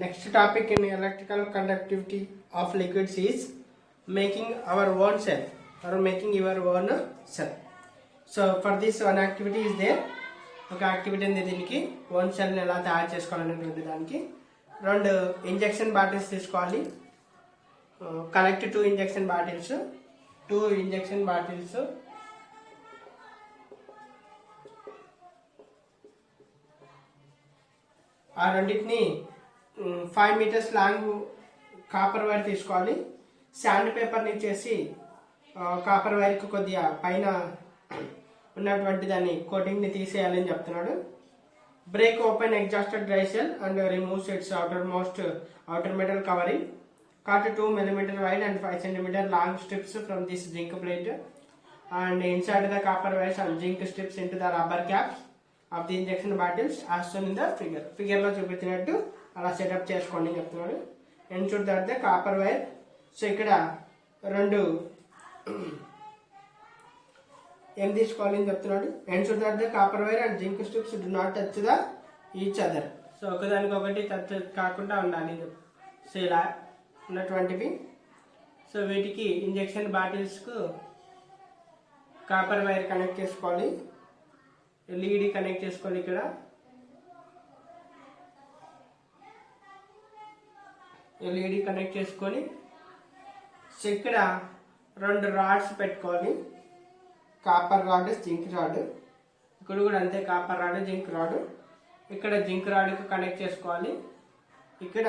Next topic in electrical conductivity of liquids is making our own cell or making your own cell. So for this one activity is there. ఒక activity ఉంది దీనికి own సెల్ని ఎలా తయారు చేసుకోవాలనేటువంటి దానికి రెండు injection bottles తీసుకోవాలి. Collect two injection bottles ఆ రెండింటిని 5 మీటర్స్ లాంగ్ కాపర్ వైర్ తీసుకోవాలి. శాండ్ పేపర్ని ఇచ్చేసి కాపర్ వైర్కి కొద్దిగా పైన ఉన్నటువంటి దాన్ని కోటింగ్ని తీసేయాలని చెప్తున్నాడు. Break open exhausted dry cell and removes it's outer metal covering. Cut 2 mm wide and 5 cm long strips from this zinc plate and insert the copper wires and zinc strips into the rubber caps of the injection bottles as shown in the figure లో చూపించినట్టు అలా setup చేసుకోండి అని చెప్తున్నాడు. Ensure that the copper wire, so ఇక్కడ రెండు ఏం తీసుకోవాలని చెప్తున్నాడు. Ensure that the copper wire and zinc strips do not touch the each other, so ఒకదానికొకటి టచ్ కాకుండా ఉండాలి. సో ఇలా ఉన్నటువంటివి. సో వీటికి ఇంజెక్షన్ బాటిల్స్కు కాపర్ వైర్ కనెక్ట్ చేసుకోవాలి, ఎల్ఈడి కనెక్ట్ చేసుకోవాలి. ఇక్కడ ఎల్ఈడి కనెక్ట్ చేసుకొని సో ఇక్కడ రెండు రాడ్స్ పెట్టుకోవాలి. Copper rod, zinc rod. ఇక్కడ కూడా అంతే, కాపర్ రాడ్, జింక్ రాడ్. ఇక్కడ జింక్ రాడ్కు కనెక్ట్ చేసుకోవాలి, ఇక్కడ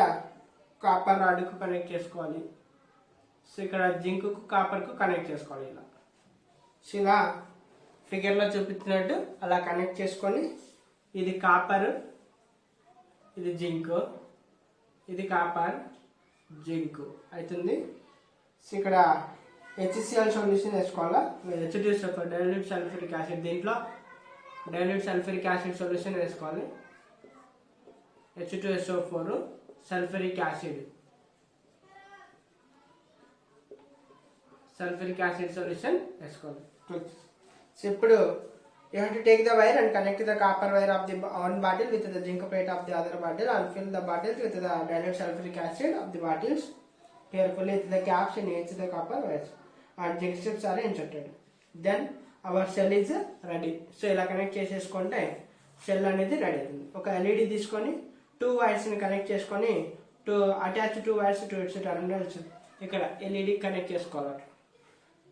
కాపర్ రాడ్కు కనెక్ట్ చేసుకోవాలి. సో ఇక్కడ జింక్కు కాపర్కు కనెక్ట్ చేసుకోవాలి. ఇలా ఫిగర్లో చూపించినట్టు అలా కనెక్ట్ చేసుకొని ఇది కాపర్, ఇది జింక్, ఇది కాపర్, జింక్ అవుతుంది. సో ఇక్కడ HCl సొల్యూషన్ వేసుకోవాలా, H2SO4 డైల్యూట్ సల్ఫ్యూరిక్ యాసిడ్. దీంట్లో డైల్యూట్ సల్ఫ్యూరిక్ యాసిడ్ సొల్యూషన్ వేసుకోవాలి. H2SO4 సల్ఫ్యూరిక్ యాసిడ్ సొల్యూషన్ వేసుకోవాలి. సో ఇప్పుడు you have to take the wire and connect the copper wire of the one bottle with the zinc plate of the other bottle and fill the bottles with the dilute sulfuric acid of the bottles carefully with the caps in each the copper wires and zinc strips are inserted. Then our cell is ready. So ఇలా connect చేసేసుకుంటే cell అనేది ready అవుతుంది. ఒక LED తీసుకొని 2 వైర్స్ని connect చేసుకొని attach 2 wires to it's terminals ఇక్కడ LED connect చేసుకోవాలి.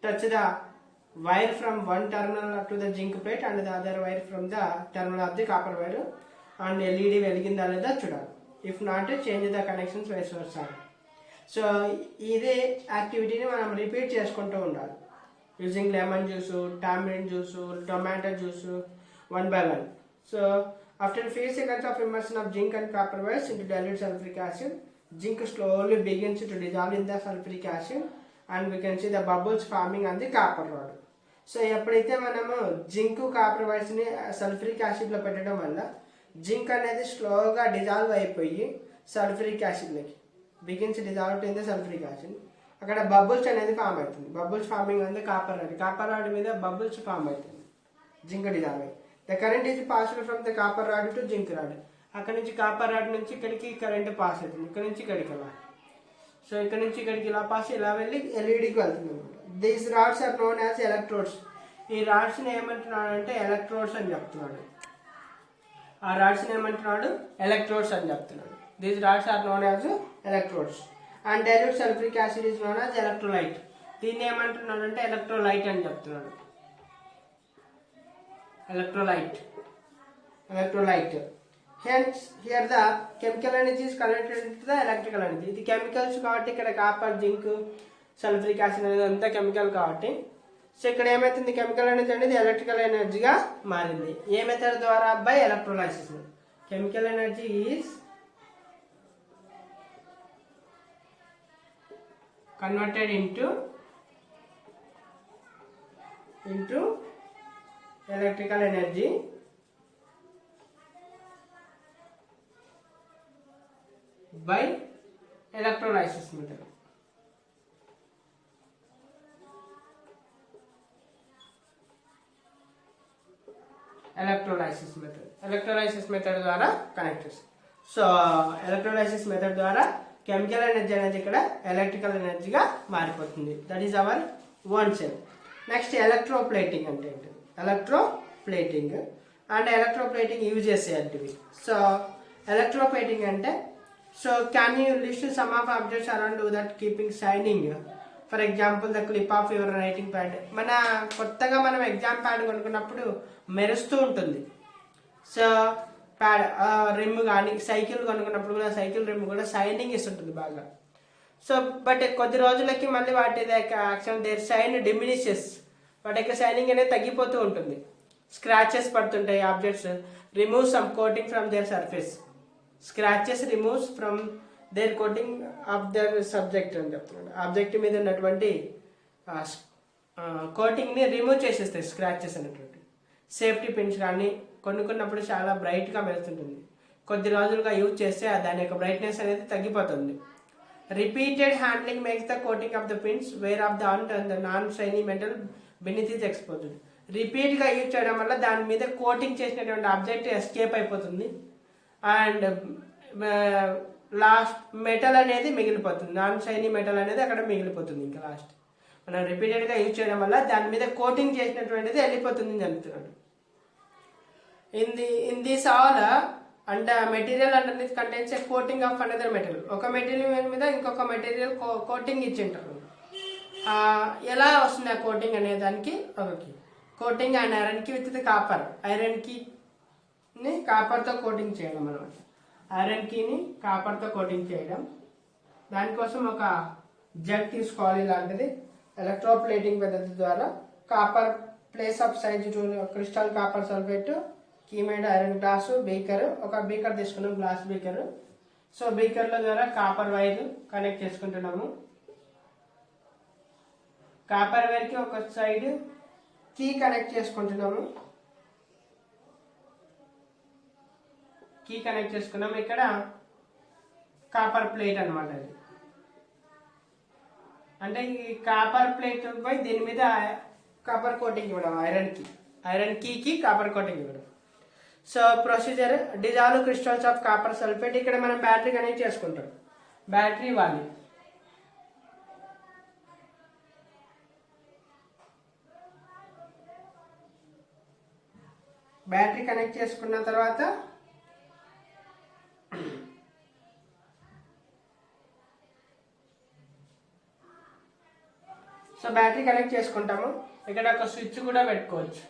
Touch the wire from one terminal to the zinc plate and the other wire from the terminal of the copper wire and LED వెలిగిందా లేదా చూడాలి. If not change the connections vice versa. So ఇదే యాక్టివిటీని మనం repeat చేసుకుంటూ ఉండాలి. Using lemon juice, tamarind juice, tomato juice, 1 by 1. So after few seconds of immersion of zinc and copper wires into dilute sulfuric acid, zinc slowly begins to dissolve in the sulfuric acid and we can see the bubbles forming on the copper rod. So ఎప్పుడైతే మనము zinc copper వైర్స్ని sulphuric యాసిడ్లో పెట్టడం వల్ల zinc అనేది స్లోగా dissolve అయిపోయి sulphuric యాసిడ్లోకి begins dissolve in the sulphuric acid. అక్కడ బబుల్స్ అనేది ఫామ్ అవుతుంది. బబుల్స్ ఫార్మింగ్ ఉంది కాపర్ రాడ్ మీద బబుల్స్ ఫామ్ అవుతుంది జింక్ డిజాల్వ్ అయ్యి. The current is passed from the copper rod to zinc rod. అక్కడ నుంచి కాపర్ రాడ్ నుంచి ఇక్కడికి కరెంట్ పాస్ అవుతుంది, ఇక్కడ నుంచి ఇక్కడికి అలా. సో ఇక్కడ నుంచి ఇక్కడికి ఇలా పాస్ ఇలా వెళ్ళి ఎల్ఈడికి వెళ్తుంది అనమాట. These rods are known as electrodes. ఈ రాడ్స్ని ఏమంటున్నాడు అంటే ఎలక్ట్రోడ్స్ అని చెప్తున్నాడు. ఆ రాడ్స్ని ఏమంటున్నాడు ఎలక్ట్రోడ్స్ అని చెప్తున్నాడు. These rods are known as electrodes and dilute sulphuric acid is known as electrolyte. దీన్ని ఏమంటున్నాడు అంటే ఎలక్ట్రోలైట్ అని చెప్తున్నాడు. Electrolyte. Hence here the chemical energy is converted into the electrical energy. ఇది కెమికల్స్ కాబట్టి ఇక్కడ కాపర్, జింక్, సల్ఫ్యూరిక్ యాసిడ్ అనేది అంతా కెమికల్ కాబట్టి సో ఇక్కడ ఏమవుతుంది కెమికల్ ఎనర్జీ అనేది ఎలక్ట్రికల్ ఎనర్జీగా మారింది. ఏ మెథడ్ ద్వారా? By electrolysis. Chemical energy is converted into electrical energy by electrolysis method. Electrolysis method ద్వారా కనెక్ట్ చేస్తాం. సో ఎలక్ట్రోలైసిస్ మెథడ్ ద్వారా కెమికల్ ఎనర్జీ అనేది ఇక్కడ ఎలక్ట్రికల్ ఎనర్జీగా మారిపోతుంది. That is our one cell. Next electroplating అంటే ఏంటి? ఎలక్ట్రోప్లేటింగ్ అండ్ ఎలక్ట్రోప్లేటింగ్ యూజెస్ ఏంటివి? సో ఎలక్ట్రోప్లేటింగ్ అంటే, so can you list some of objects around that keeping shining? For example the clip of your writing pad. మన కొత్తగా మనం exam pad కొనుక్కున్నప్పుడు మెరుస్తూ ఉంటుంది. So pad rim కానీ సైకిల్ కొనుక్కున్నప్పుడు కూడా cycle rim కూడా షైనింగ్ ఇస్తుంటుంది బాగా. సో బట్ కొద్ది రోజులకి మళ్ళీ వాటి యాక్చువల్ దేర్ షైన్ డిమినిషెస్, వాటి యొక్క షైనింగ్ అనేది తగ్గిపోతూ ఉంటుంది. స్క్రాచెస్ పడుతుంటాయి objects. Remove some coating from their surface. Scratches removes from their coating of their subject అని చెప్తున్నాడు. ఆబ్జెక్ట్ మీద ఉన్నటువంటి కోటింగ్ని రిమూవ్ చేసేస్తాయి స్క్రాచెస్ అనేటువంటి. సేఫ్టీ పిన్స్ కానీ కొనుక్కున్నప్పుడు చాలా బ్రైట్గా మెరుస్తుంటుంది. కొద్ది రోజులుగా యూజ్ చేస్తే దాని యొక్క బ్రైట్నెస్ అనేది తగ్గిపోతుంది. Repeated handling makes the coating of the pins wear off the non shiny metal beneath is exposed. రిపీట్గా యూజ్ చేయడం వల్ల దాని మీద కోటింగ్ చేసినటువంటి ఆబ్జెక్ట్ ఎస్కేప్ అయిపోతుంది అండ్ లాస్ట్ మెటల్ అనేది మిగిలిపోతుంది. నాన్ షైనీ మెటల్ అనేది అక్కడ మిగిలిపోతుంది. ఇంకా లాస్ట్ మనం రిపీటెడ్గా యూజ్ చేయడం వల్ల దాని మీద కోటింగ్ చేసినటువంటిది వెళ్ళిపోతుంది అని చెప్తున్నాడు. In this all and material underneath contains A coating of another material. ఒక మెటీరియల్ మీద ఇంకొక మెటీరియల్ కోటింగ్ ఇచ్చింటారు. ఎలా వస్తుంది ఆ కోటింగ్ అనే దానికి okay. Coating and iron key with copper. Iron కీని కాపర్తో కోటింగ్ చేయడం అనమాట. ఐరన్ కీని కాపర్తో కోటింగ్ చేయడం. దానికోసం ఒక జగ్ తీసుకోవాలి ఇలాంటిది. ఎలక్ట్రోప్లేటింగ్ పద్ధతి ద్వారా copper place of size crystal copper sulphate, key made iron glass, beaker. ఒక బీకర్ తీసుకున్నాం, గ్లాస్ బీకర్. సో బీకర్ల ద్వారా కాపర్ వైర్ కనెక్ట్ చేసుకుంటున్నాము. కాపర్ వైర్కి ఒక సైడ్ కీ కనెక్ట్ చేసుకుంటున్నాము. కీ కనెక్ట్ చేసుకున్నాం. ఇక్కడ కాపర్ ప్లేట్ అనమాట. అది అంటే ఈ కాపర్ ప్లేట్ పై దీని మీద కాపర్ కోటింగ్ ఇవ్వడం. ఐరన్ కీకి కాపర్ కోటింగ్ ఇవ్వడం. So procedure dissolve crystals of copper sulphate. ఇక్కడ మనం బ్యాటరీ కనెక్ట్ చేసుకుంటాం. బ్యాటరీ ఇవ్వాలి. బ్యాటరీ కనెక్ట్ చేసుకున్న తర్వాత సో బ్యాటరీ కనెక్ట్ చేసుకుంటాము. ఇక్కడ ఒక స్విచ్ కూడా పెట్టుకోవచ్చు.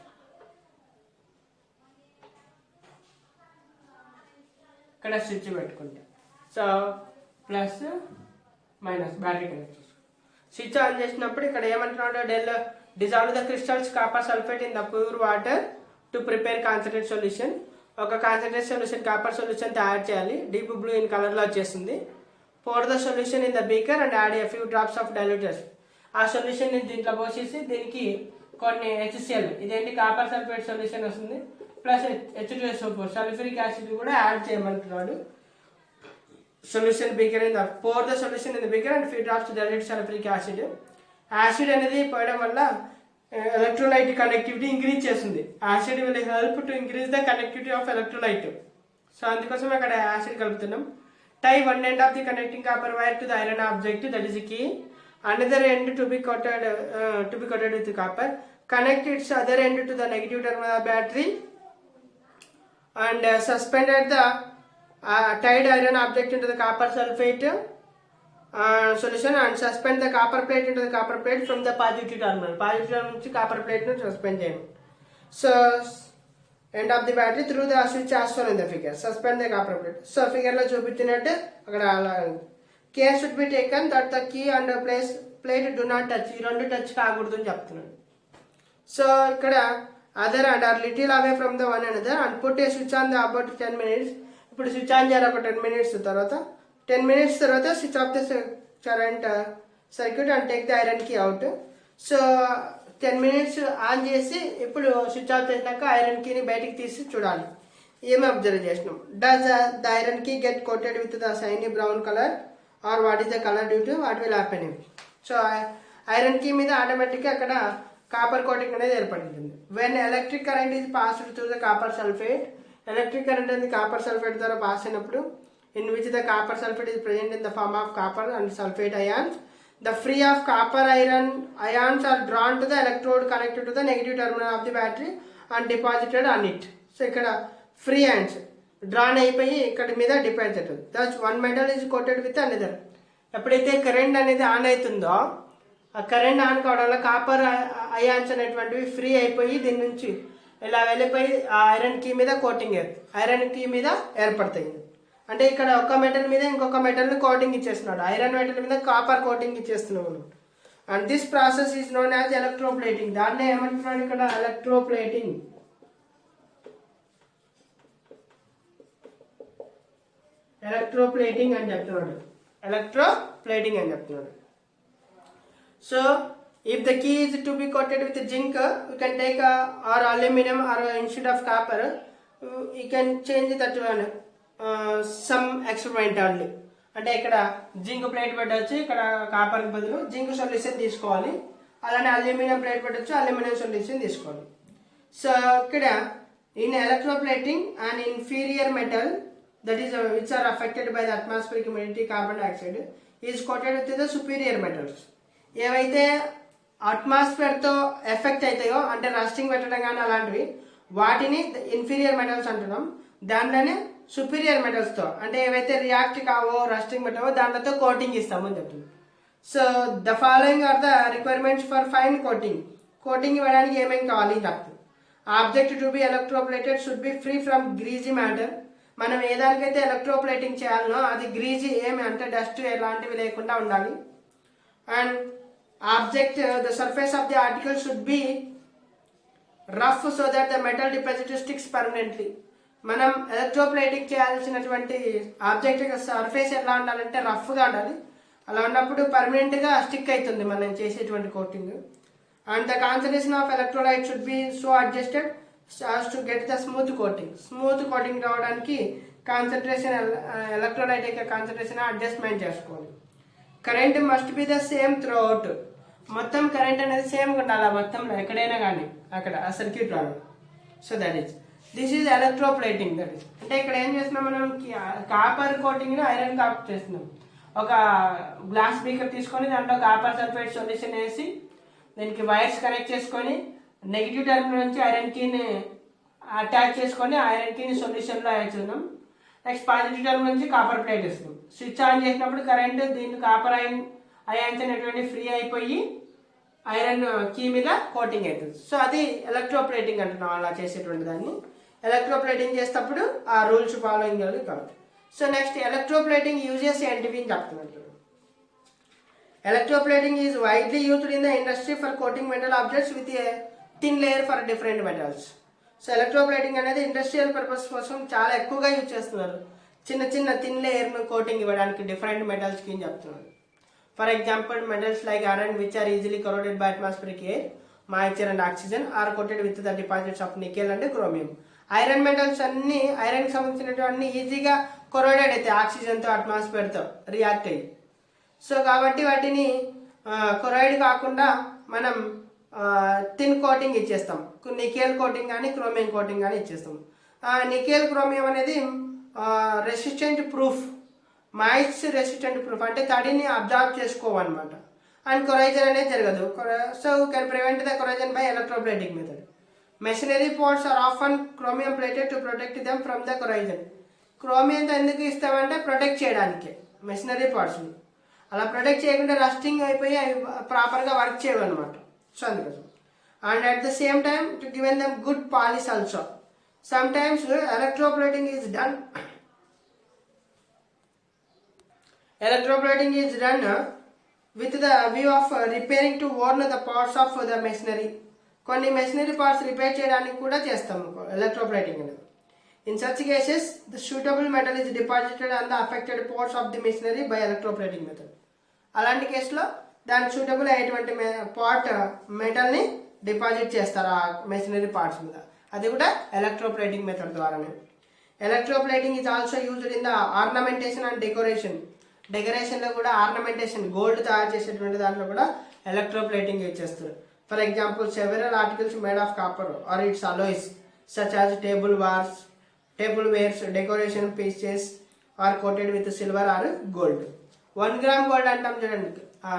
ఇక్కడ స్విచ్ పెట్టుకుంటాం. So plus minus battery connect చేసుకో. స్విచ్ ఆన్ చేసినప్పుడు ఇక్కడ ఏమంటున్నాడు? Dissolve the crystals copper sulphate in the pure water to prepare concentrate solution. ఒక కాన్సన్ట్రేట్ సొల్యూషన్ కాపర్ సొల్యూషన్ తయారు చేయాలి. డీప్ బ్లూ ఇన్ కలర్లో వచ్చేస్తుంది. Pour the solution in the beaker and add a few drops of diluters. ఆ solution దీంట్లో పోసేసి దీనికి కొన్ని HCl, ఇదేంటి కాపర్ సల్ఫేట్ సొల్యూషన్ వస్తుంది, ప్లస్ H2SO4 సల్ఫ్యూరిక్ యాసిడ్ కూడా యాడ్ చేయమంటున్నాడు. Solution beaker in the pour the solution in the beaker and few drops diluted sulphuric acid. Acid అనేది పోయడం వల్ల ఎలక్ట్రోలైట్ కనెక్టివిటీ ఇంక్రీజ్ చేస్తుంది. Acid will help to increase the connectivity of electrolyte. So అందుకోసం అక్కడ acid కలుపుతున్నాం. Tie one end of the connecting copper wire to the iron object, that is key. Another end to be coated with copper. Connect its other end to the negative terminal of battery and suspended the tied iron object into the copper sulfate solution and suspend the copper plate into the copper plate from the positive terminal. Positive terminal నుంచి copper plate ను suspend చేయండి. So end of the battery through the switch as shown in the figure. Suspend the copper plate. So figure లో చూపించినట్టు అక్కడ అలా care should be taken that the key and plate do not touch. ఈ రెండు touch కాకూడదు అని చెప్తున్నాడు. So ఇక్కడ other and are little away from the one another and put a switch on the about 10 minutes. ఇప్పుడు switch on చేయాలి ఒక 10 minutes తర్వాత. 10 minutes తర్వాత switch off the current circuit and take the iron key out. So 10 minutes on చేసి ఇప్పుడు switch off చేసినాక iron కీని బయటికి తీసి చూడాలి. ఏమి అబ్జర్వ్ చేసినాం? Does the iron key get coated with the shiny brown colour or what is the color due to what will happen? So iron key మీద ఆటోమేటిక్గా అక్కడ కాపర్ కోటింగ్ అనేది ఏర్పడుతుంది. When electric current is passed through the copper sulphate. Electric current అనేది copper sulphate ద్వారా pass అయినప్పుడు in which the copper sulfate is present in the form of copper and sulfate ions. The free of copper iron ions are drawn to the electrode connected to the negative terminal of the battery and deposited on it. So ikkada free ions drawn అయిపోయి ఇక్కడ మీద deposit. Thus one metal is coated with another. ఎప్పుడైతే current అనేది on అవుతుందో ఆ current on కావడం వల్ల copper ions అనేటువంటివి ఫ్రీ అయిపోయి దీని నుంచి ఇలా వెళ్ళిపోయి ఆ ఐరన్ కీ మీద కోటింగ్ ఐరన్ కీ మీద ఏర్పడతాయి. అంటే ఇక్కడ ఒక మెటల్ మీద ఇంకొక మెటల్ని కోటింగ్ ఇచ్చేస్తున్నాడు, ఐరన్ మెటల్ మీద కాపర్ కోటింగ్ ఇచ్చేస్తున్నాడు. And this process is known as electroplating. దాన్నే ఏమంటున్నాడు ఇక్కడ? ఎలక్ట్రోప్లేటింగ్. ఎలక్ట్రోప్లేటింగ్ అని చెప్తున్నాడు. ఎలక్ట్రోప్లేటింగ్ అని చెప్తున్నాడు. So if the key is to be coated with zinc, you can take or aluminum or instead of copper, you can change that one some experimentally. అంటే ఇక్కడ zinc plate పెట్టవచ్చు, ఇక్కడ కాపర్కి బదులు zinc solution తీసుకోవాలి. అలానే aluminium plate పెట్టవచ్చు, aluminium solution తీసుకోవాలి. So ఇక్కడ in electroplating and inferior metal that is which are affected by the atmospheric humidity carbon dioxide is coated with the superior metals. ఏవైతే అట్మాస్ఫియర్తో effect అవుతాయో అంటే రస్టింగ్ పెట్టడం కానీ అలాంటివి వాటిని ఇన్ఫీరియర్ మెటల్స్ అంటున్నాం. దాంట్లోనే సుపీరియర్ మెటల్స్తో అంటే ఏవైతే రియాక్ట్ కావో రస్టింగ్ పెట్టవో దాంట్లతో కోటింగ్ ఇస్తామని చెప్తున్నాం. So the following are the requirements for fine coating. Coating ఇవ్వడానికి ఏమేమి కావాలి చెప్తాం. Object to be electroplated should be free from greasy matter. మనం ఏదానికైతే ఎలక్ట్రోప్లేటింగ్ చేయాలనో అది గ్రీజీ ఏమి అంటే డస్ట్ ఎలాంటివి లేకుండా ఉండాలి. And object the surface of the article should be rough so that the metal deposit sticks permanently. మనం ఎలక్ట్రోప్లేటింగ్ చేయాల్సినటువంటి ఆబ్జెక్ట్ సర్ఫేస్ ఎలా ఉండాలంటే రఫ్గా ఉండాలి. అలా ఉన్నప్పుడు పర్మనెంట్గా స్టిక్ అవుతుంది మనం చేసేటువంటి coating. And the concentration of electrolyte should be so adjusted as to get the smooth coating. Smooth coating రావడానికి కాన్సన్ట్రేషన్ ఎలక్ట్రోలైట్ యొక్క కాన్సన్ట్రేషన్ అడ్జస్ట్మెంట్ చేసుకోవాలి. Current must be the same through out. మొత్తం కరెంట్ అనేది సేమ్గా ఉండాలి మొత్తంలో ఎక్కడైనా కానీ అక్కడ ఆ సర్క్యూట్లో. So that is this is electroplating. That is అంటే ఇక్కడ ఏం చేస్తున్నాం మనం కాపర్ కోటింగ్ని ఐరన్ కాపర్ చేస్తున్నాం. ఒక గ్లాస్ బీకర్ తీసుకొని దాంట్లో కాపర్ సల్ఫేట్ సొల్యూషన్ వేసి దానికి వైర్స్ కనెక్ట్ చేసుకొని నెగిటివ్ టర్మినల్ నుంచి ఐరన్ కీని అటాచ్ చేసుకొని ఐరన్ కీని సొల్యూషన్లో వేస్తున్నాం. నెక్స్ట్ పాజిటివ్ టర్మినల్ నుంచి కాపర్ ప్లేట్ వేస్తున్నాం. స్విచ్ ఆన్ చేసినప్పుడు కరెంట్ దీన్ని కాపర్ అయాన్స్ అనేటువంటి ఫ్రీ అయిపోయి ఐరన్ కీ మీద కోటింగ్ అవుతుంది. సో అది ఎలక్ట్రోప్లేటింగ్ అంటున్నాం. అలా చేసేటువంటి దాన్ని ఎలక్ట్రోప్లేటింగ్ చేసేటప్పుడు ఆ రూల్స్ ఫాలోయింగ్ కాబట్టి. సో నెక్స్ట్ ఎలక్ట్రోప్లేటింగ్ యూజెస్ ఏంటివి అని చెప్తున్నట్టు. Electroplating is widely used in the industry for coating metal objects with a thin layer for different metals. So electroplating అనేది ఇండస్ట్రియల్ పర్పస్ కోసం చాలా ఎక్కువగా యూజ్ చేస్తున్నారు. చిన్న చిన్న థిన్ లేయర్ను కోటింగ్ ఇవ్వడానికి డిఫరెంట్ మెటల్స్కి అని చెప్తున్నారు. For example metals like iron which are easily corroded by atmospheric air, moisture and oxygen are coated with the deposits of nickel and chromium. Iron metals అన్ని ఐరన్కి సంబంధించినటువంటి ఈజీగా కొరోడెడ్ అవుతాయి ఆక్సిజన్తో అట్మాస్ఫియర్తో రియాక్ట్ అయ్యి. సో కాబట్టి వాటిని కొరాయిడ్ కాకుండా మనం థిన్ కోటింగ్ ఇచ్చేస్తాం. నికెల్ కోటింగ్ కానీ క్రోమియం కోటింగ్ కానీ ఇచ్చేస్తాం. నికెల్ క్రోమియం అనేది resistant proof, moist resistant proof అంటే తడిని అబ్జార్బ్ చేసుకోవన్నమాట. అండ్ కొరైజన్ అనేది జరగదు. So can prevent the corrosion by electroplating method. Machinery parts are often chromium plated to protect them from the corrosion. క్రోమియంతో ఎందుకు ఇస్తామంటే ప్రొటెక్ట్ చేయడానికి మెషినరీ పార్ట్స్ని. అలా ప్రొటెక్ట్ చేయకుండా రస్టింగ్ అయిపోయి అవి ప్రాపర్గా వర్క్ చేయవు అనమాట. సో అందుకోసం. And at the same time to given them good polish also. Some times electroplating is done with the view of repairing to worn the parts of the machinery. కొన్ని machinery parts repair చేయడానికి కూడా చేస్తాము electroplating అనేది. In such cases, the suitable metal is deposited on the affected parts of the machinery by electroplating method. అలాంటి కేసులో దానికి suitable అయ్యేటువంటి part మెటల్ని deposit చేస్తారు ఆ మెషినరీ పార్ట్స్ మీద. అది కూడా ఎలక్ట్రోప్లేటింగ్ మెథడ్ ద్వారానే. Electroplating is also used in the ornamentation and decoration. డెకరేషన్లో కూడా ఆర్నమెంటేషన్ గోల్డ్ తయారు చేసేటువంటి దాంట్లో కూడా ఎలక్ట్రోప్లేటింగ్ యూజ్ చేస్తారు. For example several articles made of copper or its alloys such as table wares, decoration pieces, are coated with silver or gold. 1 gram gold అంటాం చూడండి,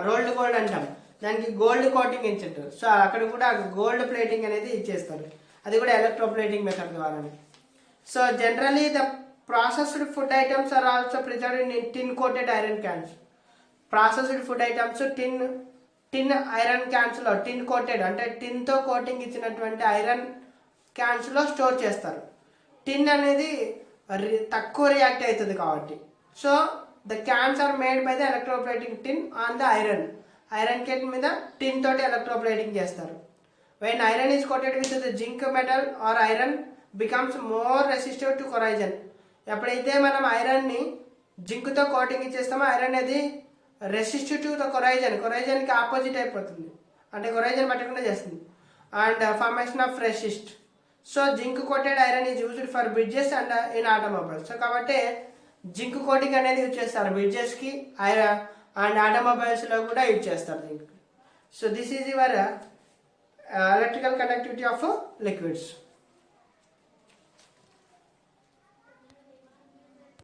rolled gold అంటాం, దానికి గోల్డ్ కోటింగ్ ఇచ్చింటారు. సో అక్కడ కూడా gold plating అనేది ఇచ్చేస్తారు, అది కూడా ఎలక్ట్రోప్లేటింగ్ మెథడ్ ద్వారానే. So generally the processed food items are also preserved in tin coated iron cans. Processed food items tin iron క్యాన్స్లో, టిన్ కోటెడ్ అంటే టిన్తో కోటింగ్ ఇచ్చినటువంటి ఐరన్ క్యాన్స్లో స్టోర్ చేస్తారు. టిన్ అనేది తక్కువ రియాక్ట్ అవుతుంది కాబట్టి. So the cans are made by the electroplating tin on the iron కేట్ మీద టిన్ తోటి ఎలక్ట్రోప్లేటింగ్ చేస్తారు. When iron is coated with the zinc metal are iron becomes more resistive to corrosion. ఎప్పుడైతే మనం ఐరన్ని జింక్తో కోటింగ్ ఇచ్చేస్తామో ఐరన్ అనేది రెసిస్టివ్ టు ద కొరైజన్కి ఆపోజిట్ అయిపోతుంది, అంటే కొరైజన్ పట్టకుండా చేస్తుంది. And formation of resist. So zinc coated iron is used for bridges and in automobiles. So కాబట్టి జింక్ కోటింగ్ అనేది యూజ్ చేస్తారు బ్రిడ్జెస్కి అండ్ ఆటోమొబైల్స్లో కూడా యూజ్ చేస్తారు zinc. So this is your electrical conductivity of liquids.